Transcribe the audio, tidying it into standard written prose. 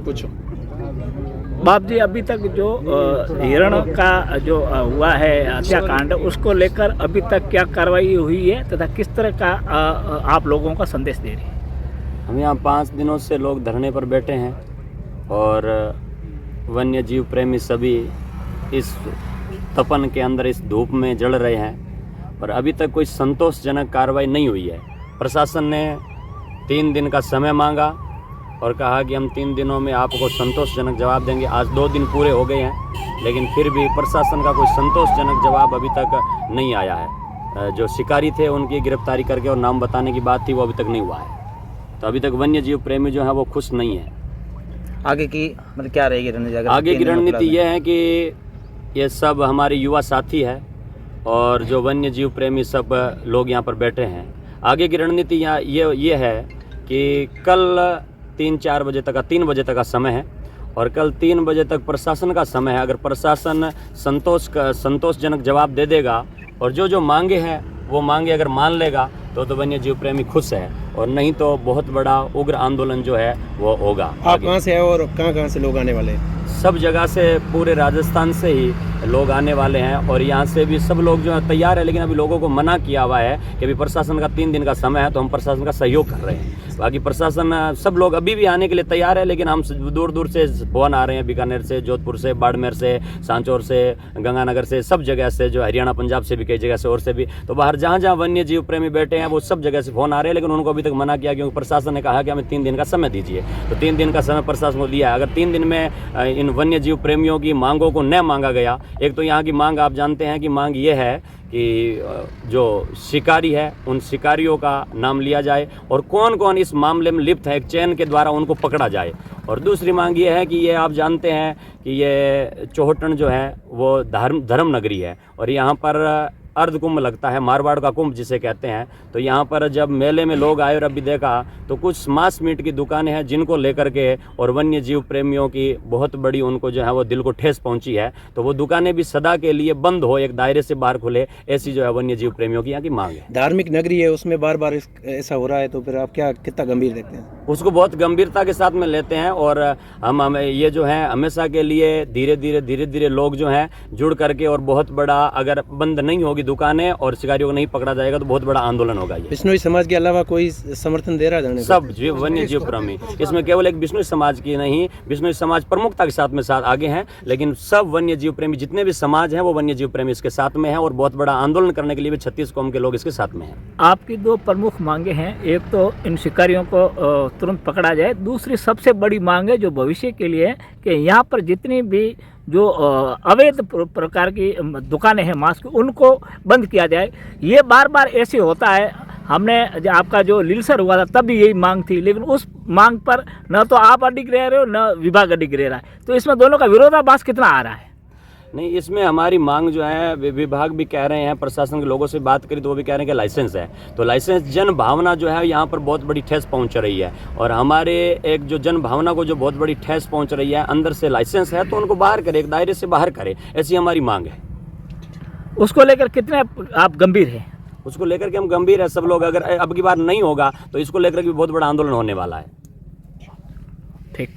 पूछो। बाप जी, अभी तक जो हिरण का जो हुआ है हत्याकांड, उसको लेकर अभी तक क्या कार्रवाई हुई है तथा किस तरह का आप लोगों का संदेश दे रही है? हम यहाँ 5 दिनों से लोग धरने पर बैठे हैं और वन्य जीव प्रेमी सभी इस तपन के अंदर इस धूप में जल रहे हैं और अभी तक कोई संतोषजनक कार्रवाई नहीं हुई है। प्रशासन ने 3 दिन का समय मांगा और कहा कि हम 3 दिनों में आपको संतोषजनक जवाब देंगे। आज 2 दिन पूरे हो गए हैं, लेकिन फिर भी प्रशासन का कोई संतोषजनक जवाब अभी तक नहीं आया है। जो शिकारी थे उनकी गिरफ्तारी करके और नाम बताने की बात थी, वो अभी तक नहीं हुआ है। तो अभी तक वन्य जीव प्रेमी जो है वो खुश नहीं है। आगे की मतलब क्या रहेगी रणनीति? आगे की रणनीति ये है कि ये सब हमारे युवा साथी है और जो वन्य जीव प्रेमी सब लोग यहाँ पर बैठे हैं। आगे की रणनीति यहाँ ये है कि कल 3 बजे तक का समय है और कल 3 बजे तक प्रशासन का समय है। अगर प्रशासन संतोषजनक जवाब दे देगा और जो मांगे हैं वो मांगे अगर मान लेगा तो वन्य जीव प्रेमी खुश है, और नहीं तो बहुत बड़ा उग्र आंदोलन जो है वो होगा। आप कहाँ से हैं और कहाँ से लोग आने वाले हैं? सब जगह से, पूरे राजस्थान से ही लोग आने वाले हैं और यहाँ से भी सब लोग जो है तैयार है, लेकिन अभी लोगों को मना किया हुआ है कि अभी प्रशासन का 3 दिन का समय है, तो हम प्रशासन का सहयोग कर रहे हैं। बाकी प्रशासन सब लोग अभी भी आने के लिए तैयार है, लेकिन हम दूर दूर से फोन आ रहे हैं, बीकानेर से, जोधपुर से, बाड़मेर से, सांचौर से, गंगानगर से, सब जगह से, जो हरियाणा पंजाब से भी, कई जगह से और से भी। तो बाहर जहाँ जहाँ वन्य जीव प्रेमी बैठे हैं वो सब जगह से फ़ोन आ रहे हैं, लेकिन उनको अभी तक मना किया क्योंकि प्रशासन ने कहा कि हमें 3 दिन का समय दीजिए। तो 3 दिन का समय प्रशासन को दिया है। अगर 3 दिन में इन वन्य जीव प्रेमियों की मांगों को न मांगा गया, एक तो यहाँ की मांग आप जानते हैं कि मांग ये है कि जो शिकारी है उन शिकारियों का नाम लिया जाए और कौन कौन इस मामले में लिप्त है, एक चैन के द्वारा उनको पकड़ा जाए। और दूसरी मांग ये है कि ये आप जानते हैं कि ये चौहटन जो है वो धर्म नगरी है और यहाँ पर अर्ध कुंभ लगता है, मारवाड़ का कुंभ जिसे कहते हैं। तो यहाँ पर जब मेले में लोग आए और अभी देखा तो कुछ मांस मीट की दुकानें हैं जिनको लेकर के और वन्य जीव प्रेमियों की बहुत बड़ी उनको जो है वो दिल को ठेस पहुंची है। तो वो दुकानें भी सदा के लिए बंद हो, एक दायरे से बाहर खुले, ऐसी जो है वन्य जीव प्रेमियों की यहाँ की मांग है। धार्मिक नगरी है, उसमें बार बार ऐसा हो रहा है, तो फिर आप कितना गंभीर देखते हैं? उसको बहुत गंभीरता के साथ में लेते हैं और हम ये जो है हमेशा के लिए धीरे धीरे लोग जो हैं जुड़ करके, और बहुत बड़ा अगर बंद नहीं होगी दुकानें और शिकारियों को नहीं पकड़ा जाएगा तो बहुत बड़ा आंदोलन होगा। ये बिश्नोई समाज के अलावा कोई समर्थन दे रहा है? सब वन्य जीव प्रेमी, इसमें केवल एक बिश्नोई समाज की नहीं, बिश्नोई समाज प्रमुखता के साथ आगे हैं, लेकिन सब वन्य जीव प्रेमी जितने भी समाज हैं वो वन्य जीव प्रेमी इसके साथ में हैं और बहुत बड़ा आंदोलन करने के लिए भी 36 कौम के लोग इसके साथ में हैं। आपकी 2 प्रमुख मांगे हैं, एक तो इन शिकारियों को तुरंत पकड़ा जाए, दूसरी सबसे बड़ी मांग है जो भविष्य के लिए है कि यहाँ पर जितनी भी जो अवैध प्रकार की दुकानें हैं मांस की, उनको बंद किया जाए। ये बार बार ऐसे होता है, हमने आपका जो लीलसर हुआ था तब भी यही मांग थी, लेकिन उस मांग पर न तो आप अडिग रह रहे हो न विभाग अडिग रह रहा है। तो इसमें दोनों का विरोधाभास कितना आ रहा है? नहीं, इसमें हमारी मांग जो है विभाग भी कह रहे हैं, प्रशासन के लोगों से बात करी तो वो भी कह रहे हैं कि लाइसेंस है। तो लाइसेंस जन भावना जो है यहाँ पर बहुत बड़ी ठेस पहुँच रही है और हमारे एक जो जन भावना को जो बहुत बड़ी ठेस पहुँच रही है, अंदर से लाइसेंस है तो उनको बाहर करे, एक दायरे से बाहर करे, ऐसी हमारी मांग है। उसको लेकर कितने आप गंभीर हैं? उसको लेकर के हम गंभीर है सब लोग। अगर अब की बार नहीं होगा तो इसको लेकर के बहुत बड़ा आंदोलन होने वाला है। ठीक।